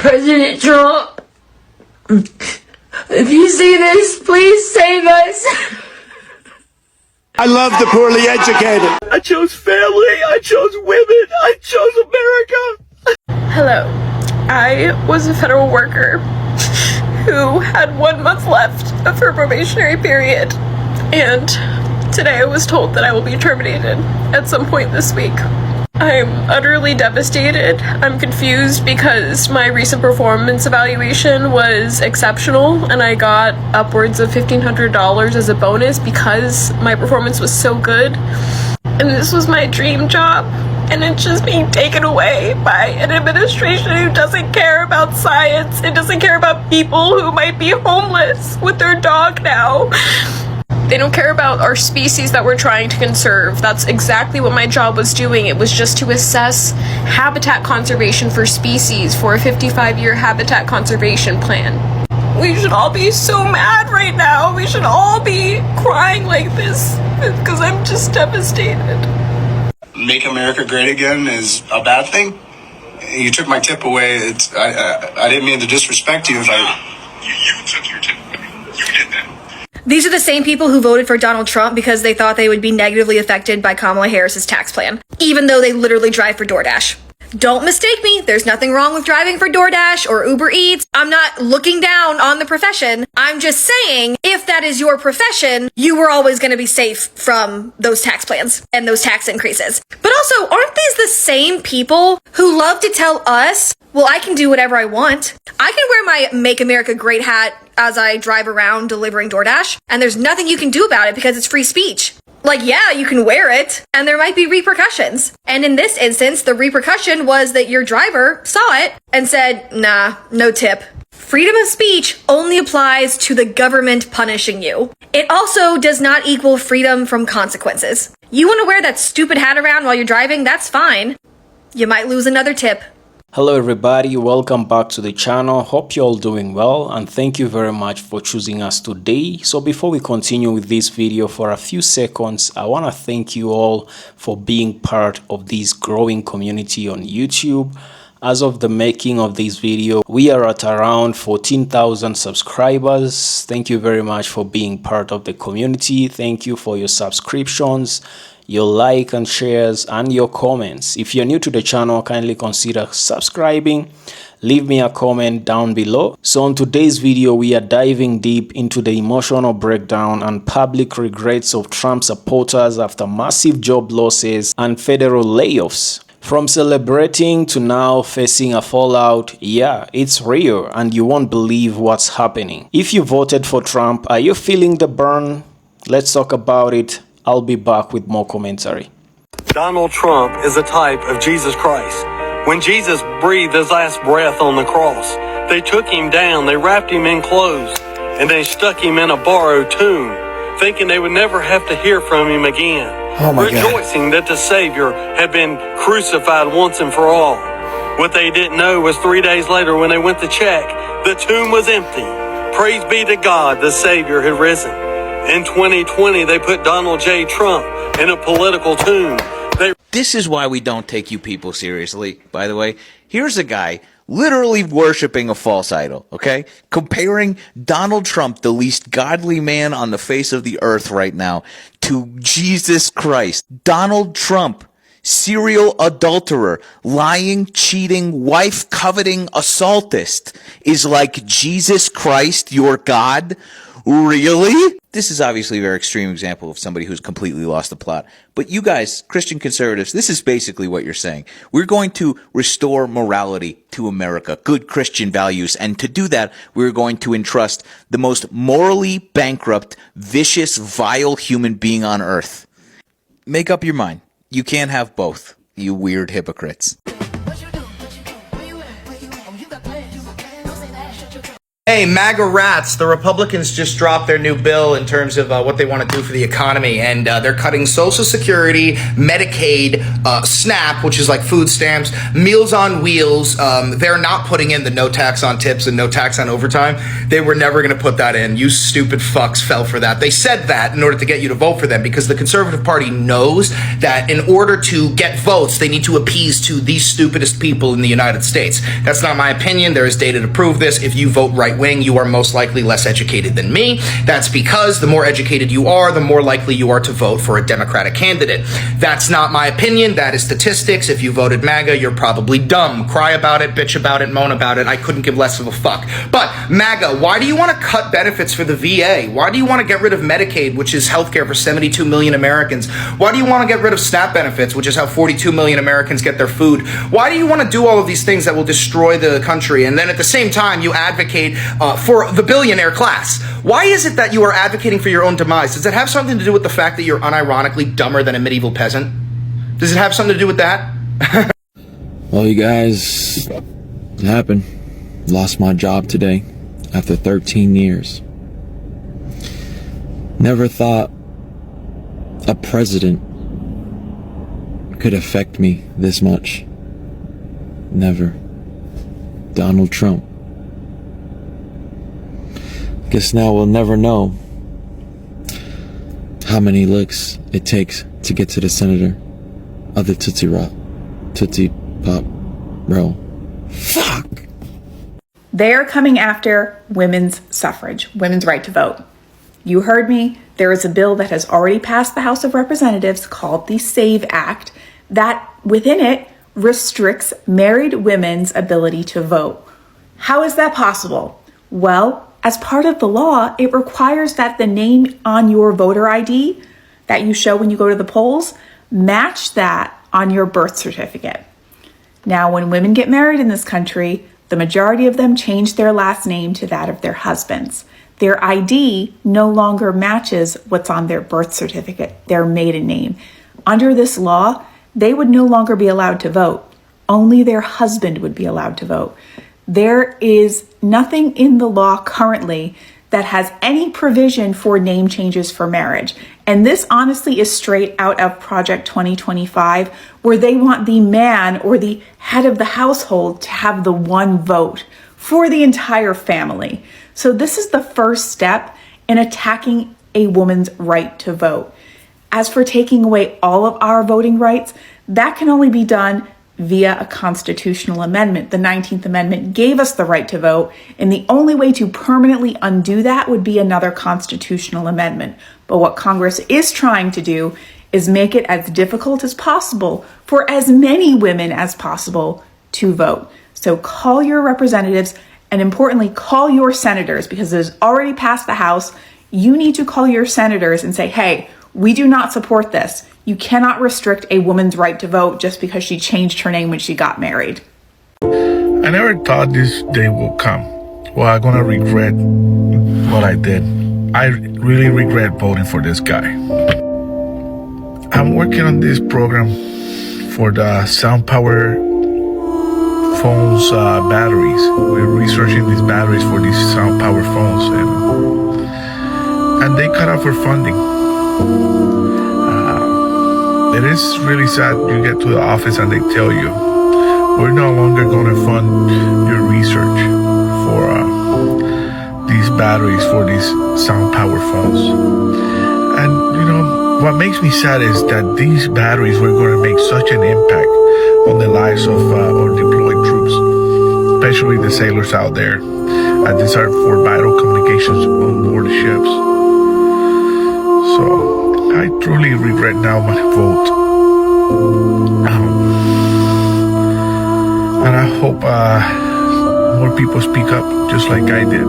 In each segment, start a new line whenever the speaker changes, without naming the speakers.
President Trump, if you see this, please save us.
I love the poorly educated.
I chose family, I chose women, I chose America.
Hello, I was a federal worker who had 1 month left of her probationary period, and today I was told that I will be terminated at some point this week. I'm utterly devastated. I'm confused because my recent performance evaluation was exceptional and I got upwards of $1,500 as a bonus because my performance was so good. And this was my dream job, and it's just being taken away by an administration who doesn't care about science. It doesn't care about people who might be homeless with their dog now. They don't care about our species that we're trying to conserve. That's exactly what my job was doing. It was just to assess habitat conservation for species for a 55-year habitat conservation plan. We should all be so mad right now. We should all be crying like this because I'm just devastated.
Make America great again is a bad thing. You took my tip away. I didn't mean to disrespect you. You took your tip away. You did that.
These are the same people who voted for Donald Trump because they thought they would be negatively affected by Kamala Harris's tax plan, even though they literally drive for DoorDash. Don't mistake me, there's nothing wrong with driving for DoorDash or Uber Eats. I'm not looking down on the profession. I'm just saying, if that is your profession, you were always going to be safe from those tax plans and those tax increases. But also, aren't these the same people who love to tell us, well, I can do whatever I want. I can wear my Make America Great hat as I drive around delivering DoorDash, and there's nothing you can do about it because it's free speech. Like, yeah, you can wear it, and there might be repercussions. And in this instance, the repercussion was that your driver saw it and said, nah, no tip. Freedom of speech only applies to the government punishing you. It also does not equal freedom from consequences. You want to wear that stupid hat around while you're driving? That's fine. You might lose another tip.
Hello everybody, welcome back to the channel. Hope you're all doing well and thank you very much for choosing us today. So before we continue with this video for a few seconds, I want to thank you all for being part of this growing community on YouTube. As of the making of this video, we are at around 14,000 subscribers. Thank you very much for being part of the community. Thank you for your subscriptions, your like and shares, and your comments. If you're new to the channel, kindly consider subscribing. Leave me a comment down below. So on today's video, we are diving deep into the emotional breakdown and public regrets of Trump supporters after massive job losses and federal layoffs. From celebrating to now facing a fallout, yeah, it's real and you won't believe what's happening. If you voted for Trump, are you feeling the burn? Let's talk about it. I'll be back with more commentary.
Donald Trump is a type of Jesus Christ. When Jesus breathed his last breath on the cross, they took him down, they wrapped him in clothes, and they stuck him in a borrowed tomb, thinking they would never have to hear from him again, rejoicing that the Savior had been crucified once and for all. What they didn't know was 3 days later when they went to check, the tomb was empty. Praise be to God, the Savior had risen. In 2020, they put Donald J. Trump in a political tomb.
This is why we don't take you people seriously, by the way. Here's a guy literally worshiping a false idol, okay? Comparing Donald Trump, the least godly man on the face of the earth right now, to Jesus Christ. Donald Trump, serial adulterer, lying, cheating, wife-coveting assaultist, is like Jesus Christ, your God? Really? This is obviously a very extreme example of somebody who's completely lost the plot. But you guys, Christian conservatives, this is basically what you're saying. We're going to restore morality to America, good Christian values. And to do that, we're going to entrust the most morally bankrupt, vicious, vile human being on earth. Make up your mind. You can't have both, you weird hypocrites.
Hey, MAGA rats, the Republicans just dropped their new bill in terms of what they want to do for the economy, and they're cutting Social Security, Medicaid, SNAP, which is like food stamps, Meals on Wheels. They're not putting in the no tax on tips and no tax on overtime. They were never going to put that in. You stupid fucks fell for that. They said that in order to get you to vote for them, because the Conservative Party knows that in order to get votes, they need to appease to the stupidest people in the United States. That's not my opinion. There is data to prove this. If you vote right wing, you are most likely less educated than me. That's because the more educated you are, the more likely you are to vote for a Democratic candidate. That's not my opinion. That is statistics. If you voted MAGA, you're probably dumb. Cry about it, bitch about it, moan about it. I couldn't give less of a fuck. But MAGA, why do you want to cut benefits for the VA? Why do you want to get rid of Medicaid, which is healthcare for 72 million Americans? Why do you want to get rid of SNAP benefits, which is how 42 million Americans get their food? Why do you want to do all of these things that will destroy the country? And then at the same time, you advocate for the billionaire class. Why is it that you are advocating for your own demise? Does it have something to do with the fact that you're unironically dumber than a medieval peasant? Does it have something to do with that?
Well, you guys, it happened. Lost my job today after 13 years. Never thought a president could affect me this much. Never. Donald Trump. Guess now we'll never know how many licks it takes to get to the senator of the Tootsie Pop row. Fuck!
They're coming after women's suffrage, women's right to vote. You heard me. There is a bill that has already passed the House of Representatives called the SAVE Act that within it restricts married women's ability to vote. How is that possible? Well, as part of the law, it requires that the name on your voter ID that you show when you go to the polls match that on your birth certificate. Now, when women get married in this country, the majority of them change their last name to that of their husbands. Their ID no longer matches what's on their birth certificate, their maiden name. Under this law, they would no longer be allowed to vote. Only their husband would be allowed to vote. There is nothing in the law currently that has any provision for name changes for marriage. And this honestly is straight out of Project 2025, where they want the man or the head of the household to have the one vote for the entire family. So this is the first step in attacking a woman's right to vote. As for taking away all of our voting rights, that can only be done via a constitutional amendment. The 19th Amendment gave us the right to vote, and the only way to permanently undo that would be another constitutional amendment. But what Congress is trying to do is make it as difficult as possible for as many women as possible to vote. So call your representatives, and importantly, call your senators, because it has already passed the House. You need to call your senators and say, hey, we do not support this. You cannot restrict a woman's right to vote just because she changed her name when she got married.
I never thought this day would come. Well, I'm gonna regret what I did. I really regret voting for this guy. I'm working on this program for the sound power phones batteries. We're researching these batteries for these sound power phones, and they cut off our funding. It is really sad. You get to the office and they tell you, we're no longer going to fund your research for these batteries for these sound power phones. And you know, what makes me sad is that these batteries were going to make such an impact on the lives of our deployed troops, especially the sailors out there. And these are for vital communications on board the ships. So I truly regret now my vote. And I hope more people speak up just like I did.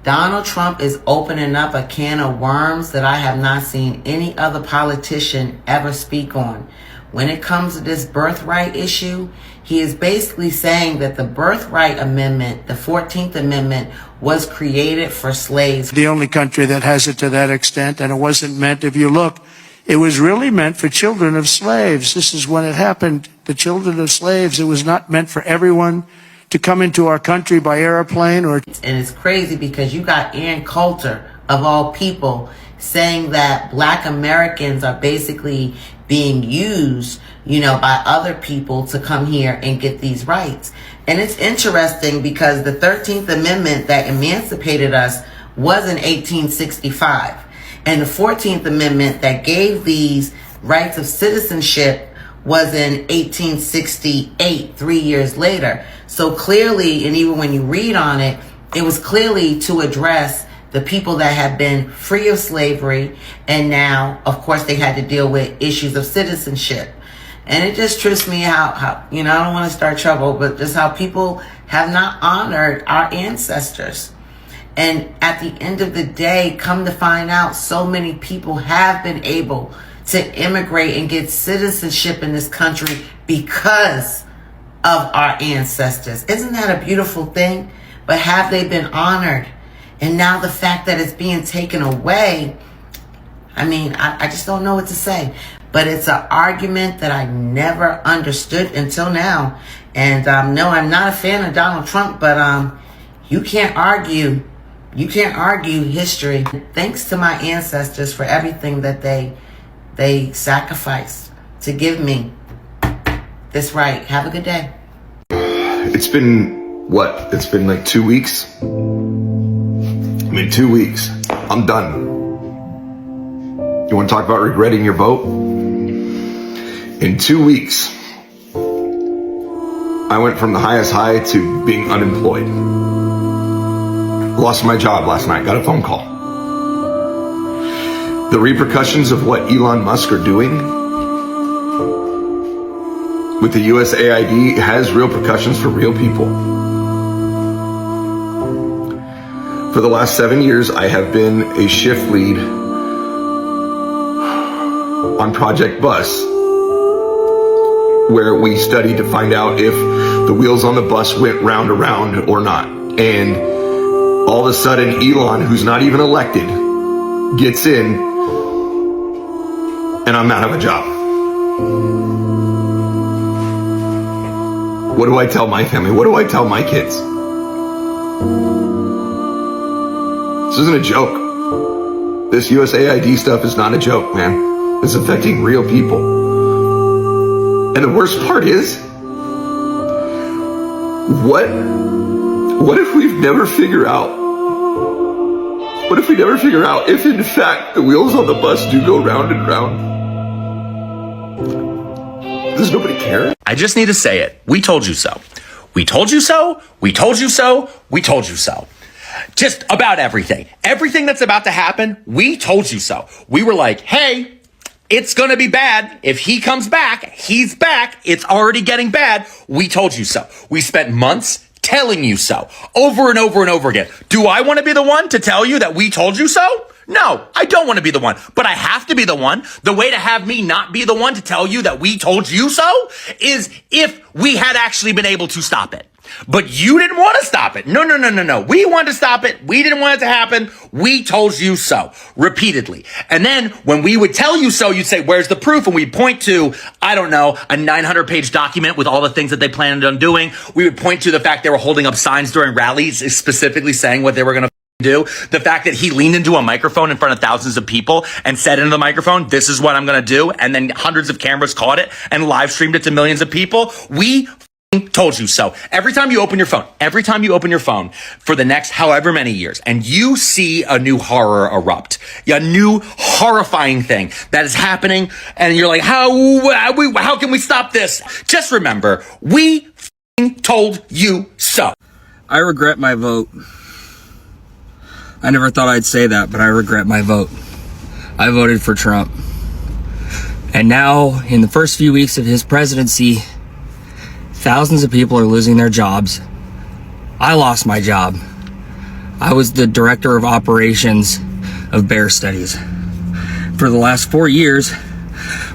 Donald Trump is opening up a can of worms that I have not seen any other politician ever speak on. When it comes to this birthright issue, he is basically saying that the Birthright Amendment, the 14th Amendment, was created for slaves.
The only country that has it to that extent, and it wasn't meant, if you look, it was really meant for children of slaves. This is when it happened, the children of slaves. It was not meant for everyone. to come into our country by airplane or.
And it's crazy because you got Ann Coulter, of all people, saying that Black Americans are basically being used, you know, by other people to come here and get these rights. And it's interesting because the 13th Amendment that emancipated us was in 1865. And the 14th Amendment that gave these rights of citizenship was in 1868, 3 years later. So clearly, and even when you read on it, it was clearly to address the people that have been free of slavery, and now, of course, they had to deal with issues of citizenship. And it just trips me how you know, I don't want to start trouble, but just how people have not honored our ancestors. And at the end of the day, come to find out, so many people have been able to immigrate and get citizenship in this country because of our ancestors. Isn't that a beautiful thing? But have they been honored? And now the fact that it's being taken away, I mean, I just don't know what to say. But it's an argument that I never understood until now. And no, I'm not a fan of Donald Trump, but you can't argue. You can't argue history. Thanks to my ancestors for everything that they sacrificed to give me this right. Have a good day.
It's been, what? It's been like 2 weeks? I mean, 2 weeks. I'm done. You want to talk about regretting your vote? In 2 weeks, I went from the highest high to being unemployed. Lost my job last night, got a phone call. The repercussions of what Elon Musk are doing with the USAID has real repercussions for real people. For the last 7 years, I have been a shift lead on Project Bus, where we studied to find out if the wheels on the bus went round around or not. And all of a sudden, Elon, who's not even elected, gets in, and I'm out of a job. What do I tell my family? What do I tell my kids? This isn't a joke. This USAID stuff is not a joke, man. It's affecting real people. And the worst part is, what if we never figure out? What if we never figure out if in fact the wheels on the bus do go round and round? Does nobody care?
I just need to say it. We told you so. We told you so. We told you so. We told you so. Just about everything. Everything that's about to happen, we told you so. We were like, hey, it's going to be bad. If he comes back, he's back. It's already getting bad. We told you so. We spent months telling you so, over and over and over again. Do I want to be the one to tell you that we told you so? No, I don't want to be the one, but I have to be the one. The way to have me not be the one to tell you that we told you so is if we had actually been able to stop it. But you didn't want to stop it. No. We wanted to stop it. We didn't want it to happen. We told you so repeatedly. And then when we would tell you so, you'd say, where's the proof? And we'd point to, I don't know, a 900-page document with all the things that they planned on doing. We would point to the fact they were holding up signs during rallies specifically saying what they were going to do. The fact that he leaned into a microphone in front of thousands of people and said into the microphone, this is what I'm going to do. And then hundreds of cameras caught it and live streamed it to millions of people. We told you so. Every time you open your phone for the next however many years and you see a new horror erupt, a new horrifying thing that is happening and you're like, how can we stop this? Just remember, we told you so.
I regret my vote. I never thought I'd say that, but I regret my vote. I voted for Trump. And now, in the first few weeks of his presidency, thousands of people are losing their jobs. I lost my job. I was the director of operations of bear studies. For the last 4 years,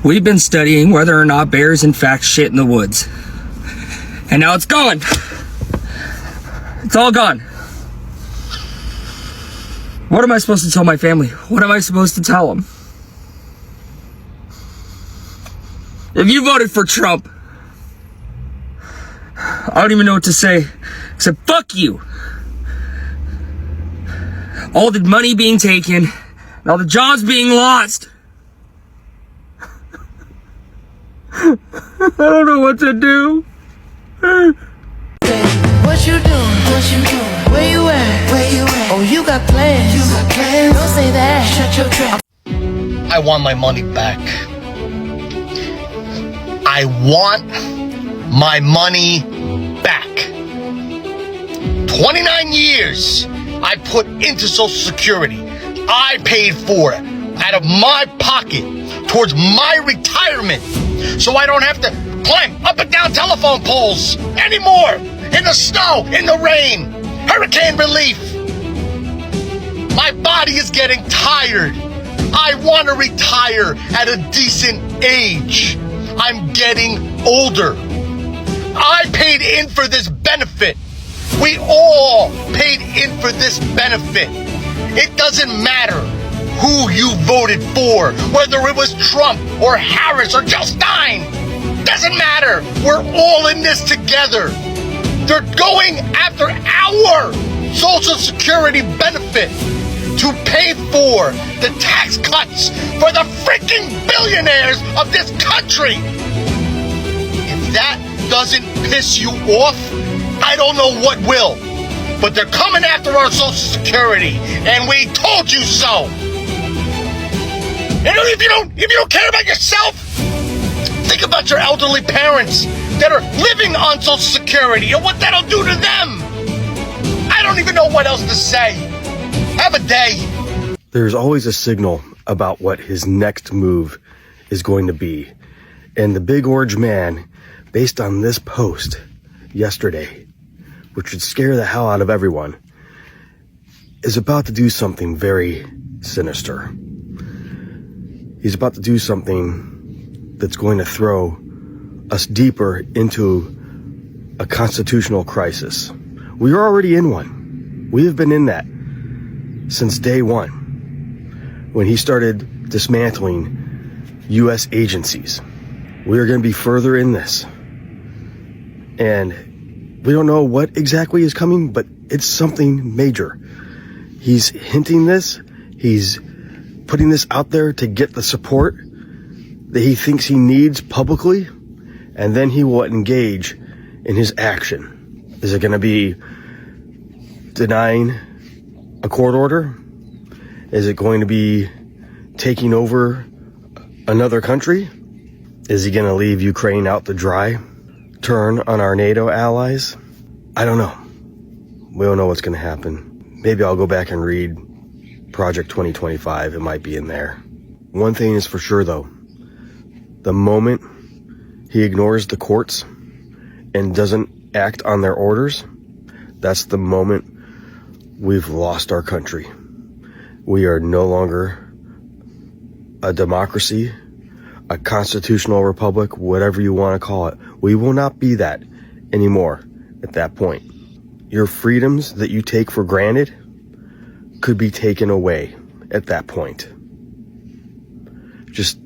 we've been studying whether or not bears in fact shit in the woods. And now it's gone. It's all gone. What am I supposed to tell my family? What am I supposed to tell them? If you voted for Trump, I don't even know what to say except fuck you. All the money being taken and all the jobs being lost. I don't know what to do.
What you doing? What you doing? Where you at? Where you at? Oh, you got plans. You got plans. Don't say that. Shut your trap.
I want my money back. I want my money back. 29 years I put into Social Security. I paid for it out of my pocket towards my retirement, so I don't have to climb up and down telephone poles anymore, in the snow, in the rain, hurricane relief. My body is getting tired. I want to retire at a decent age. I'm getting older. I paid in for this benefit. We all paid in for this benefit. It doesn't matter who you voted for, whether it was Trump or Harris or Jill Stein. Doesn't matter. We're all in this together. They're going after our Social Security benefit to pay for the tax cuts for the freaking billionaires of this country. If that doesn't piss you off, I don't know what will. But they're coming after our Social Security, and we told you so. And if you don't care about yourself, think about your elderly parents that are living on Social Security and what that'll do to them. I don't even know what else to say. Have a day.
There's always a signal about what his next move is going to be. And the big orange man, based on this post yesterday, which should scare the hell out of everyone, is about to do something very sinister. He's about to do something that's going to throw us deeper into a constitutional crisis. We are already in one. We have been in that since day one, when he started dismantling U.S. agencies. We are going to be further in this. And we don't know what exactly is coming, but it's something major. He's hinting this. He's putting this out there to get the support that he thinks he needs publicly, and then he will engage in his action. Is it going to be denying a court order? Is it going to be taking over another country? Is he going to leave Ukraine out to dry? Turn on our NATO allies? I don't know. We don't know what's going to happen. Maybe I'll go back and read Project 2025. It might be in there. One thing is for sure, though. The moment he ignores the courts and doesn't act on their orders, that's the moment we've lost our country. We are no longer a democracy, a constitutional republic, whatever you want to call it. We will not be that anymore at that point. Your freedoms that you take for granted could be taken away at that point. Just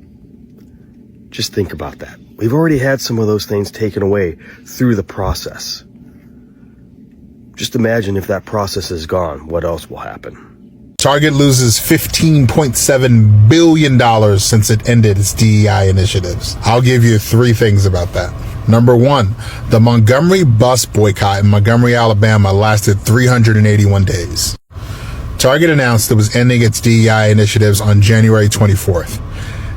think about that. We've already had some of those things taken away through the process. Just imagine if that process is gone, what else will happen?
Target loses $15.7 billion since it ended its DEI initiatives. I'll give you 3 things about that. Number 1, the Montgomery bus boycott in Montgomery, Alabama lasted 381 days. Target announced it was ending its DEI initiatives on January 24th.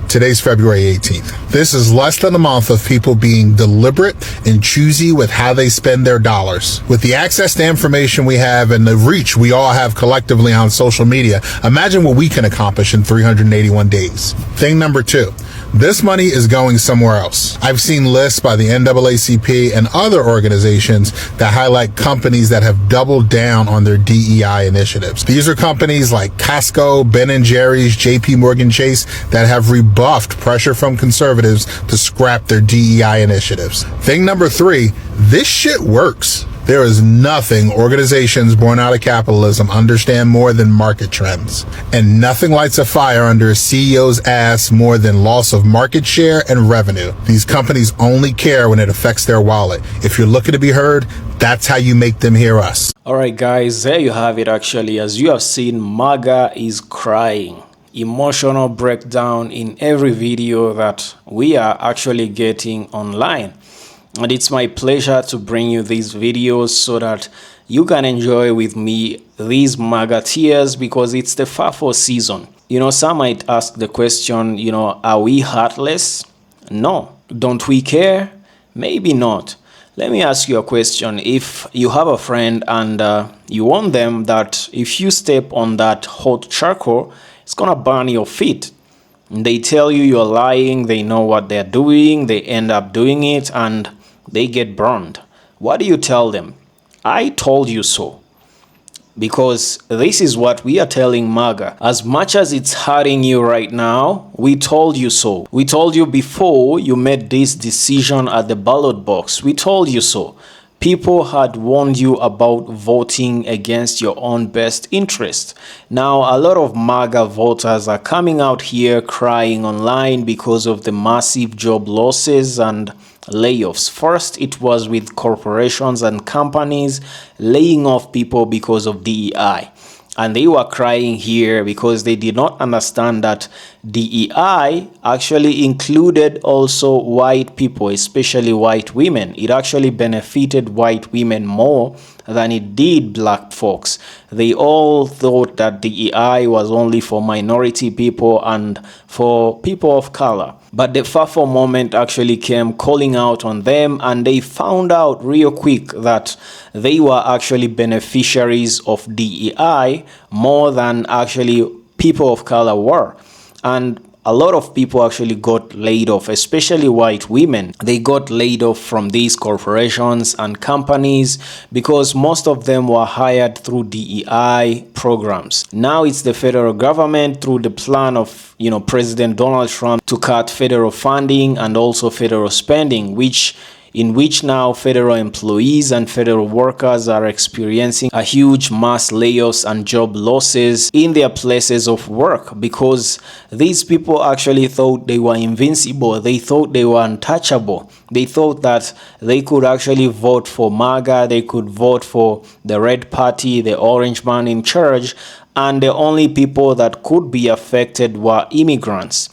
Today's February 18th. This is less than a month of people being deliberate and choosy with how they spend their dollars. With the access to information we have and the reach we all have collectively on social media, imagine what we can accomplish in 381 days. Thing number 2. This money is going somewhere else. I've seen lists by the NAACP and other organizations that highlight companies that have doubled down on their DEI initiatives. These are companies like Costco, Ben & Jerry's, JP Morgan Chase that have rebuffed pressure from conservatives to scrap their DEI initiatives. Thing number 3, this shit works. There is nothing organizations born out of capitalism understand more than market trends. And nothing lights a fire under a CEO's ass more than loss of market share and revenue. These companies only care when it affects their wallet. If you're looking to be heard, that's how you make them hear us.
Alright guys, there you have it actually. As you have seen, MAGA is crying. Emotional breakdown in every video that we are actually getting online. And it's my pleasure to bring you these videos so that you can enjoy with me these MAGA tears, because it's the FAFO season. You know, some might ask the question, you know, are we heartless? No. Don't we care? Maybe not. Let me ask you a question. If you have a friend and you warn them that if you step on that hot charcoal, it's gonna burn your feet. And they tell you you're lying, they know what they're doing, they end up doing it, and they get burned. What do you tell them? I told you so. Because this is what we are telling MAGA. As much as it's hurting you right now, we told you so. We told you before you made this decision at the ballot box. We told you so. People had warned you about voting against your own best interest. Now, a lot of MAGA voters are coming out here crying online because of the massive job losses and layoffs. First, it was with corporations and companies laying off people because of DEI. And they were crying here because they did not understand that DEI actually included also white people, especially white women. It actually benefited white women more than it did black folks. They all thought that DEI was only for minority people and for people of color. But the FAFO moment actually came calling out on them, and they found out real quick that they were actually beneficiaries of DEI more than actually people of color were. And a lot of people actually got laid off, especially white women. They got laid off from these corporations and companies because most of them were hired through DEI programs. Now it's the federal government through the plan of, you know, President Donald Trump to cut federal funding and also federal spending, in which now federal employees and federal workers are experiencing a huge mass layoffs and job losses in their places of work, because these people actually thought they were invincible. They thought they were untouchable. They thought that they could actually vote for MAGA, they could vote for the red party, the orange man in charge, and the only people that could be affected were immigrants.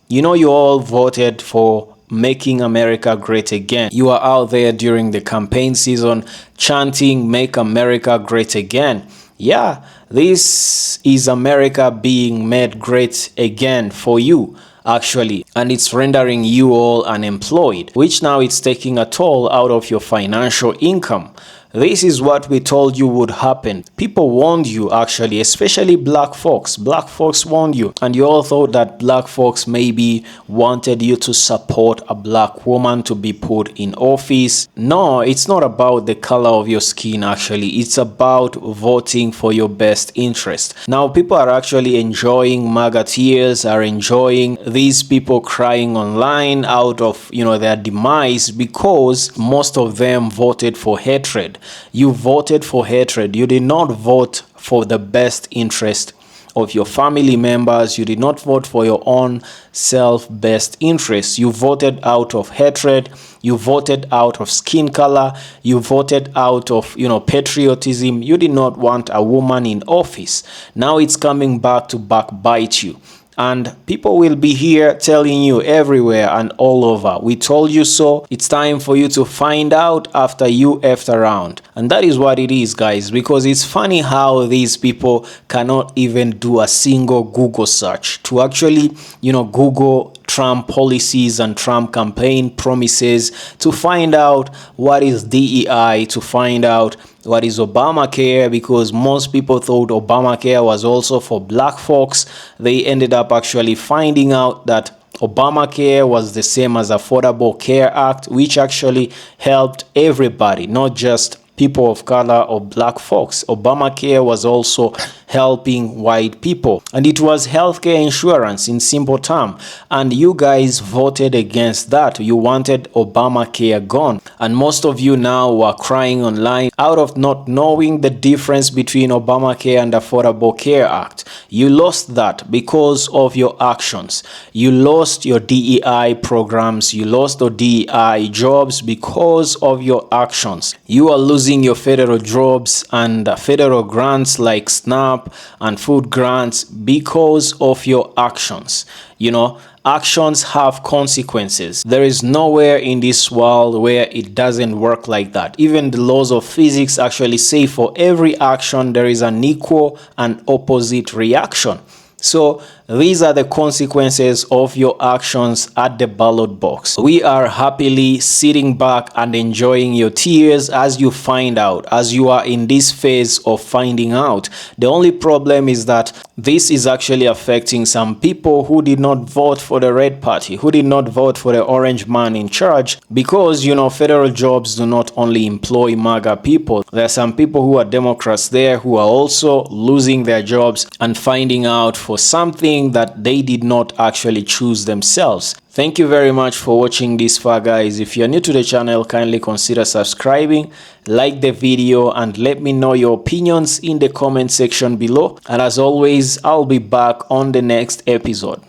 You know, you all voted for Making America Great Again. You are out there during the campaign season chanting Make America Great Again. Yeah, this is America being made great again for you, actually, and it's rendering you all unemployed, which now it's taking a toll out of your financial income. This is what we told you would happen. People warned you, actually, especially black folks. Black folks warned you, and you all thought that black folks maybe wanted you to support a black woman to be put in office. No, it's not about the color of your skin, actually. It's about voting for your best interest. Now, people are actually enjoying MAGA tears, are enjoying these people crying online out of, you know, their demise, because most of them voted for hatred. You voted for hatred. You did not vote for the best interest of your family members. You did not vote for your own self-best interests. You voted out of hatred. You voted out of skin color. You voted out of, you know, patriotism. You did not want a woman in office. Now it's coming back to backbite you. And people will be here telling you everywhere and all over, we told you so. It's time for you to find out after you effed around. And that is what it is, guys, because it's funny how these people cannot even do a single Google search to actually, you know, Google Trump policies and Trump campaign promises to find out what is DEI, to find out what is Obamacare, because most people thought Obamacare was also for black folks. They ended up actually finding out that Obamacare was the same as Affordable Care Act, which actually helped everybody, not just people of color or black folks. Obamacare was also helping white people, and it was healthcare insurance in simple terms, and you guys voted against that. You wanted Obamacare gone, and most of you now were crying online out of not knowing the difference between Obamacare and Affordable Care Act. You lost that because of your actions. You lost your DEI programs, you lost your DEI jobs because of your actions. You are losing your federal jobs and federal grants like SNAP and food grants because of your actions. You know, actions have consequences. There is nowhere in this world where it doesn't work like that. Even the laws of physics actually say for every action there is an equal and opposite reaction. So these are the consequences of your actions at the ballot box. We are happily sitting back and enjoying your tears as you find out, as you are in this phase of finding out. The only problem is that this is actually affecting some people who did not vote for the red party, who did not vote for the orange man in charge, because, you know, federal jobs do not only employ MAGA people. There are some people who are Democrats there who are also losing their jobs and finding out for something that they did not actually choose themselves. Thank you very much for watching this far, guys. If you're new to the channel, kindly consider subscribing, like the video, and let me know your opinions in the comment section below. And as always, I'll be back on the next episode.